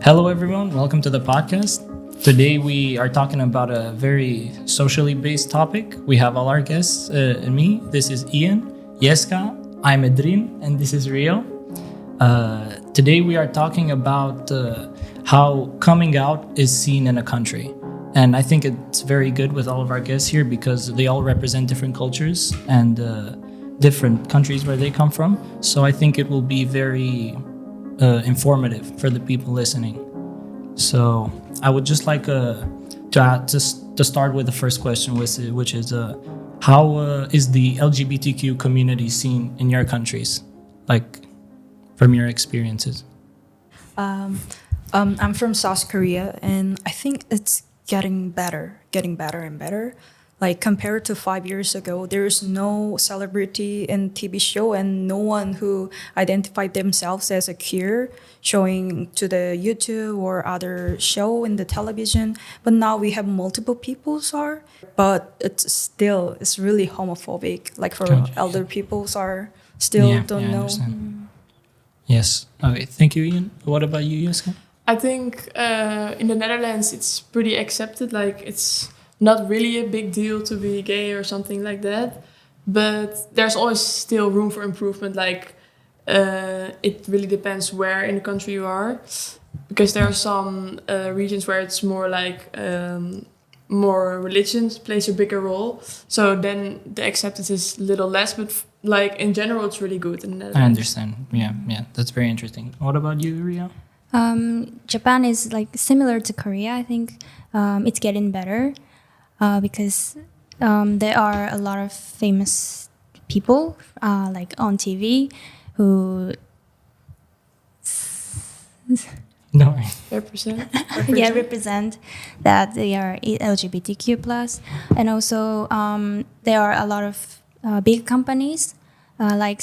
Hello, everyone. Welcome to the podcast. Today, we are talking about a very socially based topic. We have all our guests and me. This is Ian, Yeska, I'm Edrin, and this is Rio. Today, we are talking about how coming out is seen in a country. And I think it's very good with all of our guests here because they all represent different cultures and different countries where they come from. So I think it will be very informative for the people listening. So I would just like to start with the first question, which is how is the LGBTQ community seen in your countries, like from your experiences? I'm from South Korea, and I think it's getting better and better. Like compared to 5 years ago, there's no celebrity in TV show and no one who identified themselves as a queer showing to the YouTube or other show in the television. But now we have multiple peoples are, but it's really homophobic. Like for Gotcha. elder peoples are still I don't know. understand. Yes. Okay. Thank you, Ian. What about you, Jessica? I think in the Netherlands it's pretty accepted. Like it's not really a big deal to be gay or something like that. But there's always still room for improvement. Like it really depends where in the country you are. Because there are some regions where it's more like more religion plays a bigger role. So then the acceptance is a little less. But like in general, it's really good in the Netherlands. I understand. Yeah. That's very interesting. What about you, Ria? Japan is like similar to Korea. I think it's getting better because there are a lot of famous people like on TV who No. represent that they are LGBTQ plus, and also there are a lot of big companies like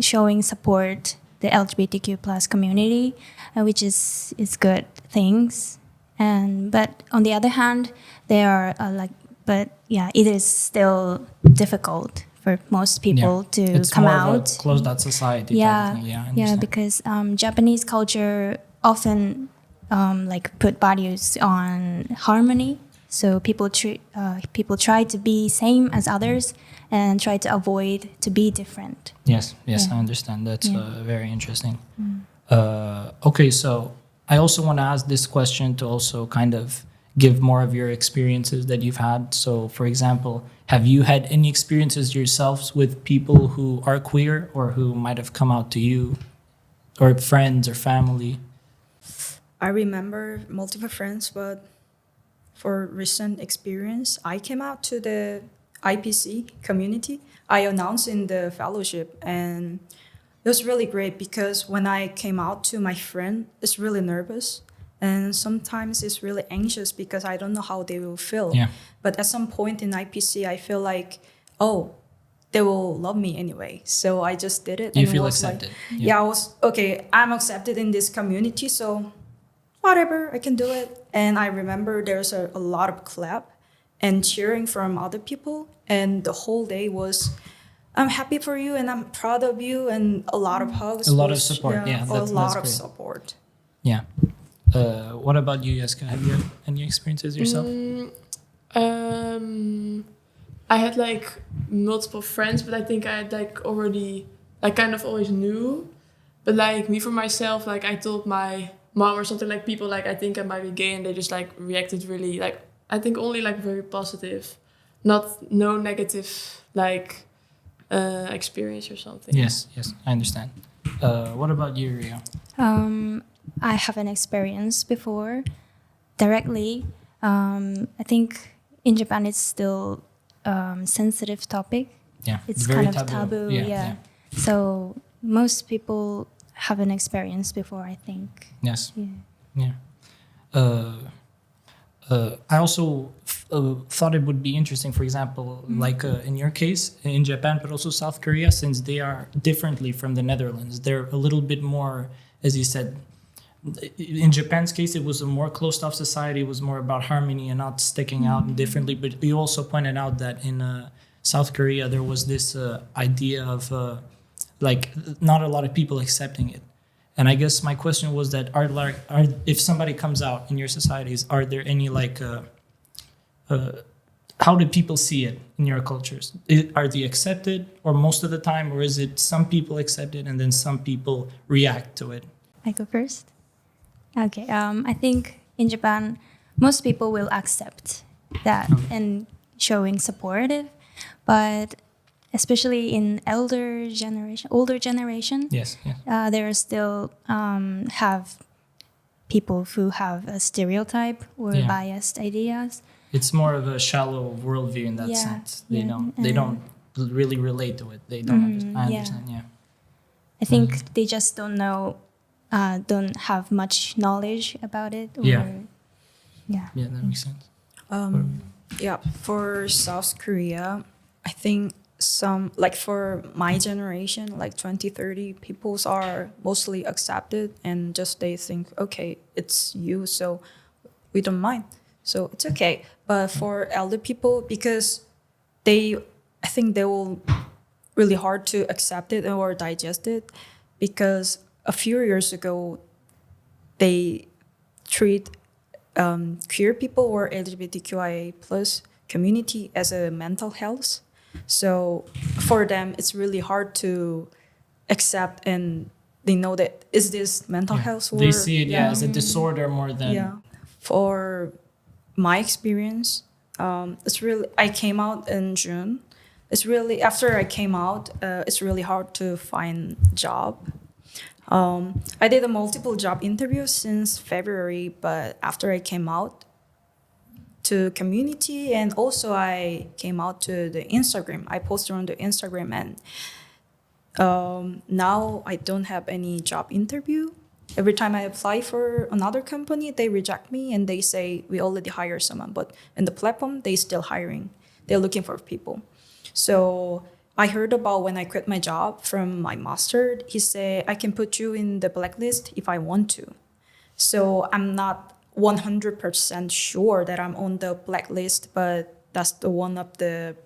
showing support the LGBTQ plus community, which is good things. But on the other hand, there are it is still difficult for most people to it's come more out. of a closed out society. Yeah, Type of thing. I understand. because Japanese culture often put values on harmony. So people try to be same as others and try to avoid to be different. Yes, Yeah. I understand. That's very interesting. Mm. Okay, so I also want to ask this question to also kind of give more of your experiences that you've had. So, for example, have you had any experiences yourselves with people who are queer or who might have come out to you, or friends or family? I remember multiple friends, but for recent experience, I came out to the IPC community. I announced in the fellowship, and it was really great because when I came out to my friend, it's really nervous. And sometimes it's really anxious because I don't know how they will feel. Yeah. But at some point in IPC, I feel like, oh, they will love me anyway. So I just did it. You and it feel was like- accepted. I was, okay, I'm accepted in this community, so whatever, I can do it. And I remember there's a lot of clap and cheering from other people. And the whole day was, I'm happy for you and I'm proud of you, and a lot of hugs. A lot of support, yeah, a that's lot of great. support. Yeah. What about you, Jessica? Have you had any experiences yourself? I had like multiple friends, but I think I had like already, I kind of always knew. But like me for myself, like I told my mom or something, like people like I think I might be gay, and they just like reacted really like, I think only like very positive, no negative like experience or something. Yes, I understand. What about you, Ria? I haven't experienced before directly. I think in Japan it's still sensitive topic. Yeah, It's very kind of taboo. Yeah. So most people haven't experienced before, I think. Yes. Yeah. I also thought it would be interesting, for example, like in your case, in Japan, but also South Korea, since they are differently from the Netherlands. They're a little bit more, as you said, in Japan's case, it was a more closed-off society. It was more about harmony and not sticking out differently. But you also pointed out that in South Korea, there was this idea of like not a lot of people accepting it. And I guess my question was that if somebody comes out in your societies, are there any like how do people see it in your cultures? Are they accepted, or most of the time, or is it some people accept it and then some people react to it? I go first. Okay. I think in Japan, most people will accept that and showing supportive, but especially in older generation, Yes. there are still have people who have a stereotype or Yeah. biased ideas. It's more of a shallow worldview in that Yeah, sense. yeah, They don't really relate to it. They don't understand. I yeah. understand. Yeah. I think they just don't know, don't have much knowledge about it. Or, Yeah. Yeah. Yeah, that makes sense. Yeah, for South Korea, I think some, like for my generation, like 20, 30, peoples are mostly accepted and just they think, okay, it's you, so we don't mind. So it's okay. But for elder people, because I think they will really hard to accept it or digest it, because a few years ago, they treat queer people or LGBTQIA plus community as a mental health. So for them, it's really hard to accept, and they know that is this mental health or They see it as a disorder more than. yeah. For my experience, it's really, I came out in June. It's really, after I came out, it's really hard to find job. I did a multiple job interviews since February, but after I came out to community, and also I came out to the Instagram, I posted on the Instagram, and now I don't have any job interview. Every time I apply for another company, they reject me and they say, we already hired someone, but in the platform, they still hiring. They're looking for people. So I heard about when I quit my job from my master, he said, I can put you in the blacklist if I want to. So I'm not 100% sure that I'm on the blacklist, but that's the one of the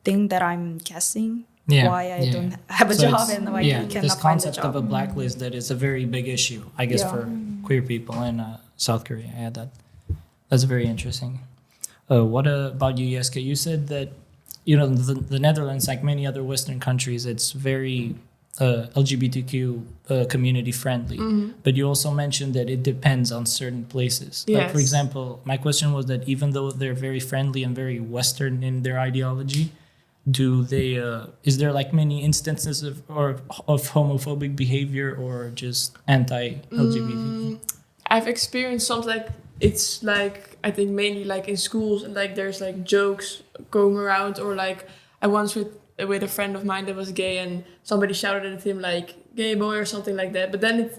thing that I'm guessing. Why I don't have a job and why I cannot this find a concept of job. a blacklist, that is a very big issue, I guess, for queer people in South Korea. Yeah, that's very interesting. What about you, Jeske? You said that the Netherlands, like many other Western countries, it's very LGBTQ community friendly. But you also mentioned that it depends on certain places. Like, for Yes. example, my question was that even though they're very friendly and very Western in their ideology, do they is there like many instances of homophobic behavior or just anti-LGBT? I've experienced some, like, it's like, I think mainly like in schools, and like there's like jokes going around, or like I once with a friend of mine that was gay and somebody shouted at him like gay boy or something like that. But then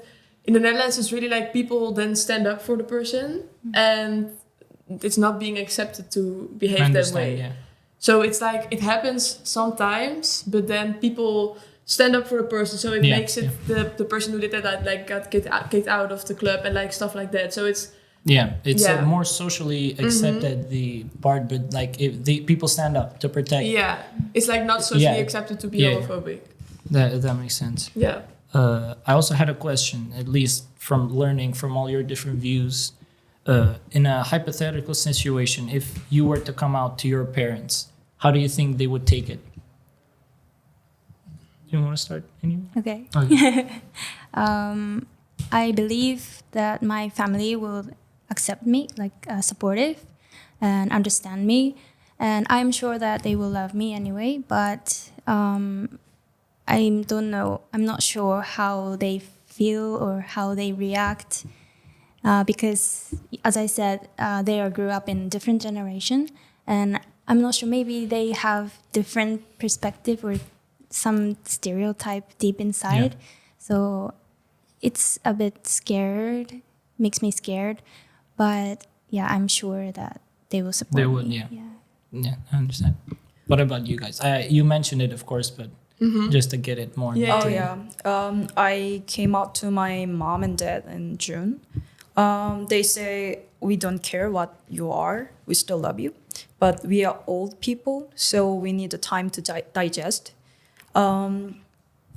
in the Netherlands, it's really like people then stand up for the person, and it's not being accepted to behave that way. Yeah. So it's like it happens sometimes, but then people stand up for the person, so it Yeah, makes it the person who did that like got kicked out of the club and like stuff like that. So it's more socially accepted the part, but like if the people stand up to protect. it's like not socially accepted to be homophobic. That makes sense. Yeah. I also had a question, at least from learning from all your different views. In a hypothetical situation, if you were to come out to your parents, how do you think they would take it? Do you want to start? Okay. Okay. I believe that my family will accept me, like supportive, and understand me, and I'm sure that they will love me anyway. But I don't know. I'm not sure how they feel or how they react, because, as I said, they grew up in different generation, and I'm not sure. Maybe they have different perspective or some stereotype deep inside. So it's a bit scared, makes me scared. But yeah, I'm sure that they will support They would, me. Yeah, I understand. What about you guys? You mentioned it, of course, but just to get it more. Yeah. Oh yeah. I came out to my mom and dad in June. They say we don't care what you are, we still love you, but we are old people, so we need the time to digest.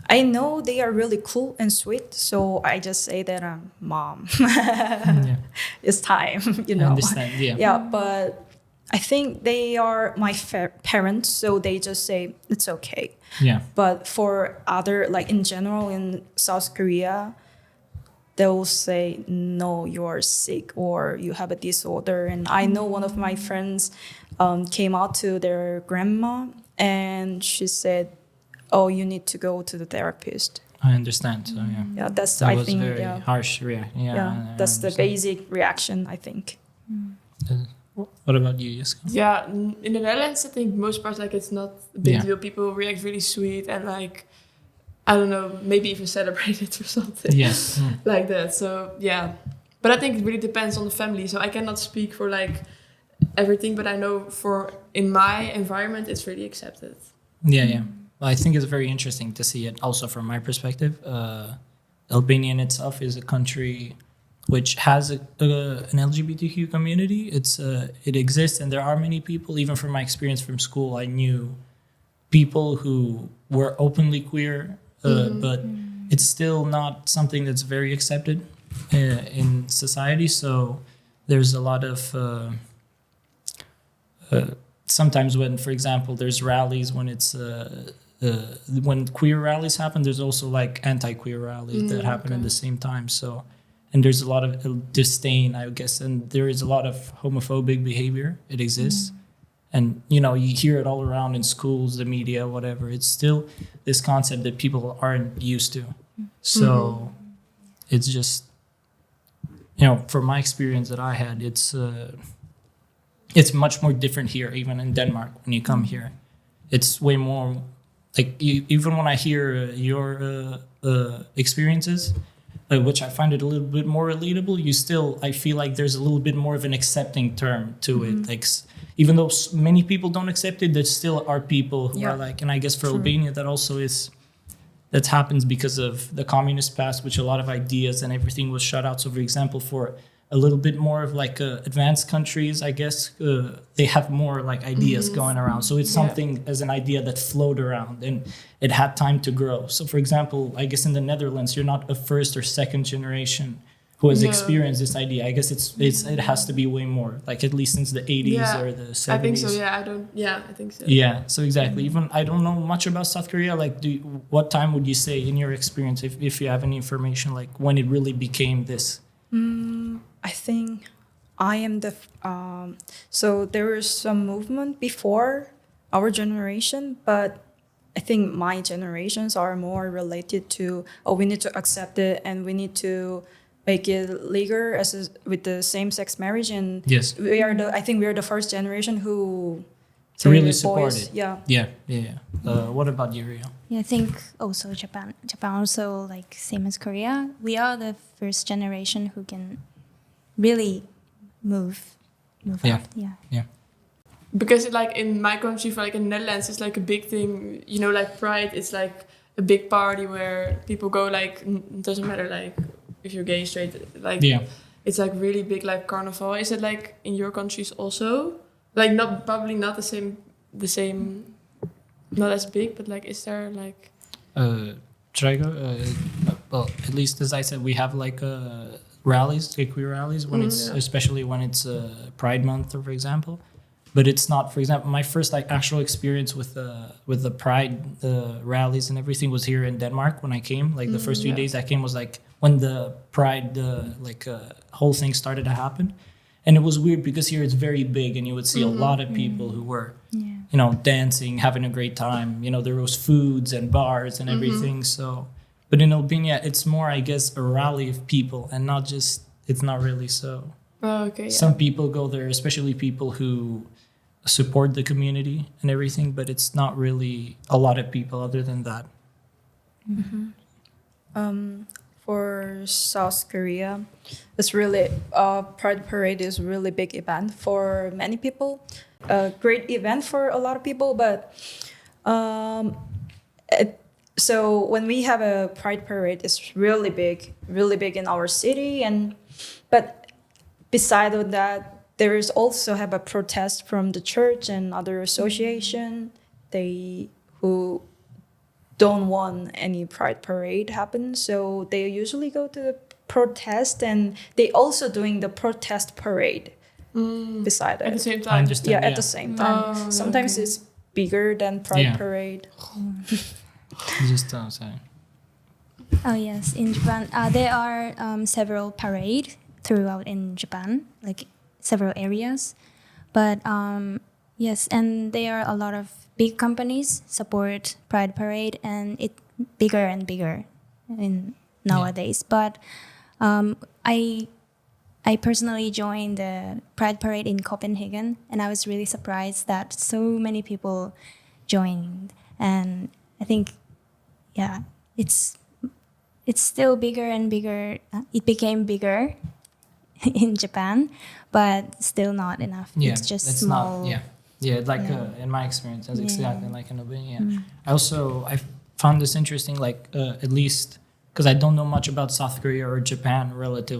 I know they are really cool and sweet, so I just say that mom, Yeah. it's time, you I know. understand. Yeah. Yeah, but I think they are my parents, so they just say it's okay. Yeah. But for other, like in general in South Korea, they'll say, no, you're sick or you have a disorder. And I know one of my friends came out to their grandma and she said, oh, you need to go to the therapist. I understand. So yeah. Yeah, that's, That I was think, very yeah. harsh reaction. Yeah. Yeah, I that's the understand. basic reaction, I think. What about you, Jessica? Yeah, in the Netherlands, I think most parts like it's not a big Yeah. deal. People react really sweet and like, I don't know, maybe even celebrate it or something. Yes. Like that. So yeah, but I think it really depends on the family. So I cannot speak for like everything, but I know for in my environment, it's really accepted. Yeah. Well, I think it's very interesting to see it also from my perspective. Albania in itself is a country which has an LGBTQ community. It exists, and there are many people. Even from my experience from school, I knew people who were openly queer, but it's still not something that's very accepted in society. So there's a lot of sometimes when, for example, there's rallies when queer rallies happen, there's also like anti-queer rallies that happen at the same time. So, and there's a lot of disdain, I guess, and there is a lot of homophobic behavior. It exists. And, you know, you hear it all around in schools, the media, whatever. It's still this concept that people aren't used to. So it's just, you know, from my experience that I had, it's much more different here, even in Denmark. When you come here, it's way more like even when I hear your experiences, which I find it a little bit more relatable. I feel like there's a little bit more of an accepting term to it. Like even though many people don't accept it, there still are people who are like, and I guess for Albania that also is. That happens because of the communist past, which a lot of ideas and everything was shut out. So, for example, for a little bit more of like advanced countries, I guess they have more like ideas going around. So it's something as an idea that flowed around and it had time to grow. So, for example, I guess in the Netherlands, you're not a first or second generation who has experienced this idea. I guess it has to be way more, like at least since the 80s or the 70s. I think so. Yeah, I think so. Yeah, so exactly. Even I don't know much about South Korea. Like, what time would you say, in your experience, if you have any information, like when it really became this? I think I am so there is some movement before our generation, but I think my generations are more related to, we need to accept it and we need to make it legal with the same-sex marriage. And Yes, I think we are the first generation who really support it. Yeah. What about you, Rio? Yeah, I think also Japan also like same as Korea. We are the first generation who can really move Yeah. up. Yeah. Because like in my country, for like in the Netherlands, it's like a big thing. You know, like Pride. It's like a big party where people go. Like it doesn't matter like if you're gay, straight. Like it's like really big, like carnival. Is it like in your countries also? Like probably not the same, not as big, but like is there like? Should I go? Well, at least as I said, we have like rallies, like queer rallies, when especially when it's Pride Month, for example. But it's not, for example, my first like actual experience with the Pride rallies and everything was here in Denmark when I came. Like the first few days I came was like when the Pride whole thing started to happen. And it was weird because here it's very big and you would see a lot of people who were, you know, dancing, having a great time. You know, there was foods and bars and everything. So, but in Albania, it's more, I guess, a rally of people and not just, it's not really so. Oh, okay. Yeah. Some people go there, especially people who support the community and everything, but it's not really a lot of people other than that. For South Korea, it's really Pride Parade is a really big event for many people. A great event for a lot of people, but so when we have a Pride Parade, it's really big in our city. But beside of that, there is also have a protest from the church and other association. Who don't want any pride parade happen, so they usually go to the protest, and they also doing the protest parade beside At the it. same I time. understand. Yeah, at the same time. Oh, Sometimes okay. it's bigger than pride Yeah. parade. Just sorry. Oh yes, in Japan, there are several parades throughout in Japan, like several areas. But yes, and there are a lot of big companies support Pride Parade, and it bigger and bigger in nowadays. But I personally joined the Pride Parade in Copenhagen, and I was really surprised that so many people joined. And I think, yeah, it's still bigger and bigger. It became bigger in Japan, but still not enough. Yeah, It's just it's small. not. Yeah. Like Yeah. in my experience, that's Yeah. exactly like in Albania. I found this interesting. Like at least because I don't know much about South Korea or Japan relative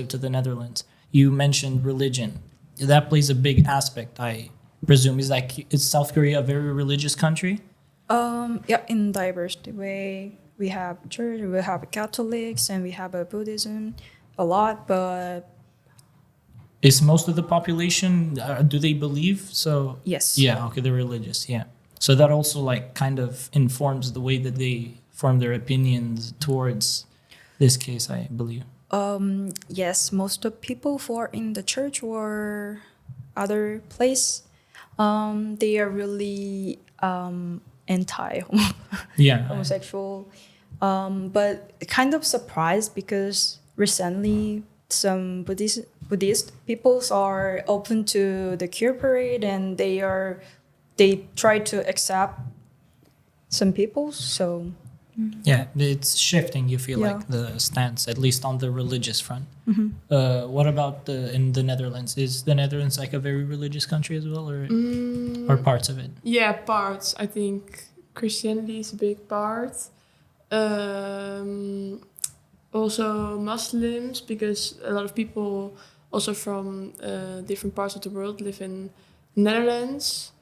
to the Netherlands. You mentioned religion. That plays a big aspect. I presume is South Korea a very religious country? Yeah, in diversity way, we have church, we have Catholics, and we have a Buddhism a lot. But Is most of the population do they believe so? yes, Yeah, okay, they're religious. Yeah, so that also like kind of informs the way that they form their opinions towards this case, I believe. yes, most of people who are in the church or other place, they are really anti Yeah, homosexual. But kind of surprised because recently some Buddhist peoples are open to the queer parade, and they try to accept some people. So yeah, it's shifting. You feel Yeah. like the stance, at least on the religious front. What about in the Netherlands? Is the Netherlands like a very religious country as well, or parts of it? Yeah, parts. I think Christianity is a big part. Also Muslims, because a lot of people also from different parts of the world live in Netherlands.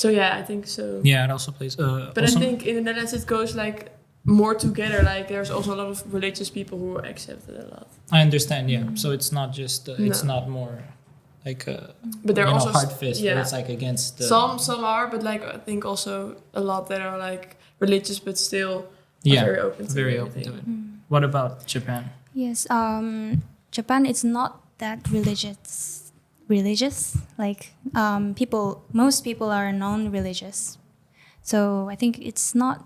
So yeah, I think so. Yeah, it also plays. But I think in the Netherlands it goes like more together. Like there's also a lot of religious people who are accepted a lot. I understand. Yeah, so it's not just it's No. not more like But there are also hard fist. yeah. But it's like against Some are, but like I think also a lot that are like religious but still yeah, very open to very open everything. to it. What about Japan? Yes, Japan is not that religious. Like most people are non-religious, so I think it's not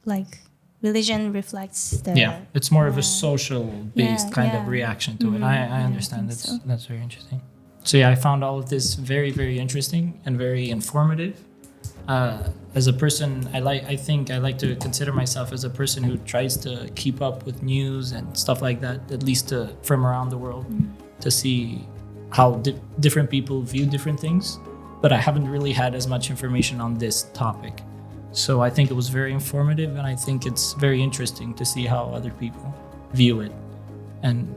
like religion reflects the. Yeah, it's more of a social based Yeah, kind of yeah. reaction to it. I understand. think so. That's very interesting. So yeah, I found all of this very, very interesting and very informative. As a person, I think I like to consider myself as a person who tries to keep up with news and stuff like that, at least from around the world, to see how different people view different things. But I haven't really had as much information on this topic. So I think it was very informative, and I think it's very interesting to see how other people view it, and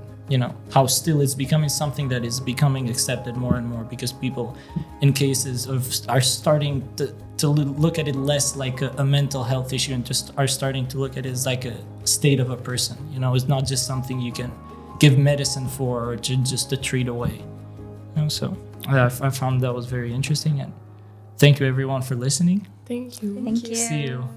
how still it's becoming something that is becoming accepted more and more, because people in cases are starting to look at it less like a mental health issue, and just are starting to look at it as like a state of a person. It's not just something you can give medicine for or just to treat away. So I found that was very interesting, and thank you everyone for listening. Thank you. Thank you. See you.